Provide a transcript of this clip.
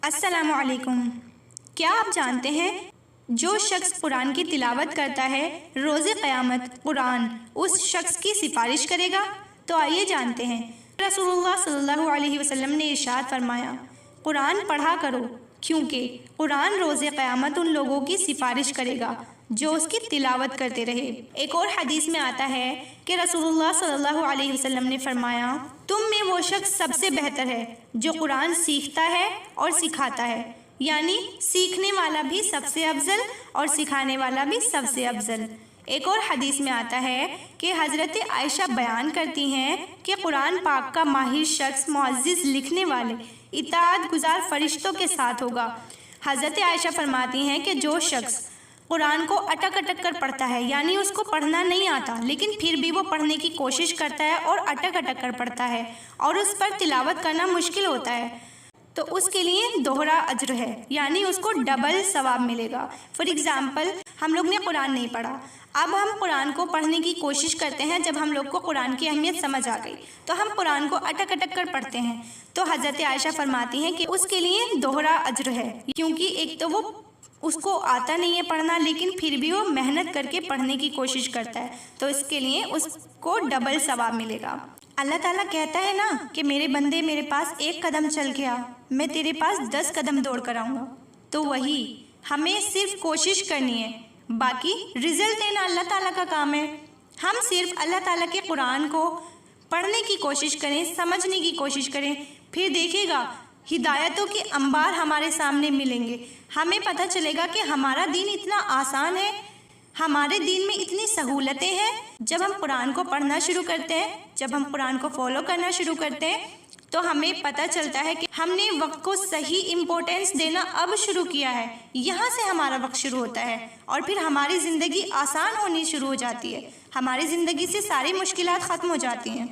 السلام علیکم۔ کیا آپ جانتے ہیں جو شخص قرآن کی تلاوت کرتا ہے روز قیامت قرآن اس شخص کی سفارش کرے گا؟ تو آئیے جانتے ہیں۔ رسول اللہ صلی اللہ علیہ وسلم نے ارشاد فرمایا، قرآن پڑھا کرو کیونکہ قرآن روز قیامت ان لوگوں کی سفارش کرے گا جو اس کی تلاوت کرتے رہے۔ ایک اور حدیث میں آتا ہے کہ رسول اللہ صلی اللہ علیہ وسلم نے فرمایا، تم میں وہ شخص سب سے بہتر ہے جو قرآن سیکھتا ہے اور سکھاتا ہے، یعنی سیکھنے والا بھی سب سے افضل اور سکھانے والا بھی سب سے افضل۔ ایک اور حدیث میں آتا ہے کہ حضرت عائشہ بیان کرتی ہیں کہ قرآن پاک کا ماہر شخص معزز لکھنے والے اطاعت گزار فرشتوں کے ساتھ ہوگا۔ حضرت عائشہ فرماتی ہیں کہ جو شخص قرآن کو اٹک اٹک کر پڑھتا ہے، یعنی اس کو پڑھنا نہیں آتا لیکن پھر بھی وہ پڑھنے کی کوشش کرتا ہے اور اٹک اٹک کر پڑھتا ہے اور اس پر تلاوت کرنا مشکل ہوتا ہے، تو اس کے لیے دوہرا اجر ہے، یعنی اس کو ڈبل ثواب ملے گا۔ فار ایگزامپل، ہم لوگ نے قرآن نہیں پڑھا، اب ہم قرآن کو پڑھنے کی کوشش کرتے ہیں۔ جب ہم لوگ کو قرآن کی اہمیت سمجھ آ گئی تو ہم قرآن کو اٹک اٹک کر پڑھتے ہیں، تو حضرت عائشہ فرماتی ہیں کہ اس کے لیے دوہرا اجر ہے، کیونکہ ایک تو وہ اس کو آتا نہیں ہے پڑھنا لیکن پھر بھی وہ محنت کر کے پڑھنے کی کوشش کرتا ہے، تو اس کے لیے اس کو ڈبل ثواب ملے گا۔ اللہ تعالیٰ کہتا ہے نا کہ میرے بندے میرے پاس 1 قدم چل کے آ، میں تیرے پاس 10 قدم دوڑ کر آؤں گا۔ تو وہی ہمیں صرف کوشش کرنی ہے، باقی رزلٹ دینا اللہ تعالیٰ کا کام ہے۔ ہم صرف اللہ تعالیٰ کے قرآن کو پڑھنے کی کوشش کریں، سمجھنے کی کوشش کریں، پھر دیکھے گا ہدایتوں کے انبار ہمارے سامنے ملیں گے۔ ہمیں پتہ چلے گا کہ ہمارا دین اتنا آسان ہے، ہمارے دین میں اتنی سہولتیں ہیں۔ جب ہم قرآن کو پڑھنا شروع کرتے ہیں، جب ہم قرآن کو فالو کرنا شروع کرتے ہیں، تو ہمیں پتہ چلتا ہے کہ ہم نے وقت کو صحیح امپورٹنس دینا اب شروع کیا ہے۔ یہاں سے ہمارا وقت شروع ہوتا ہے اور پھر ہماری زندگی آسان ہونی شروع ہو جاتی ہے، ہماری زندگی سے ساری مشکلات ختم ہو جاتی ہیں۔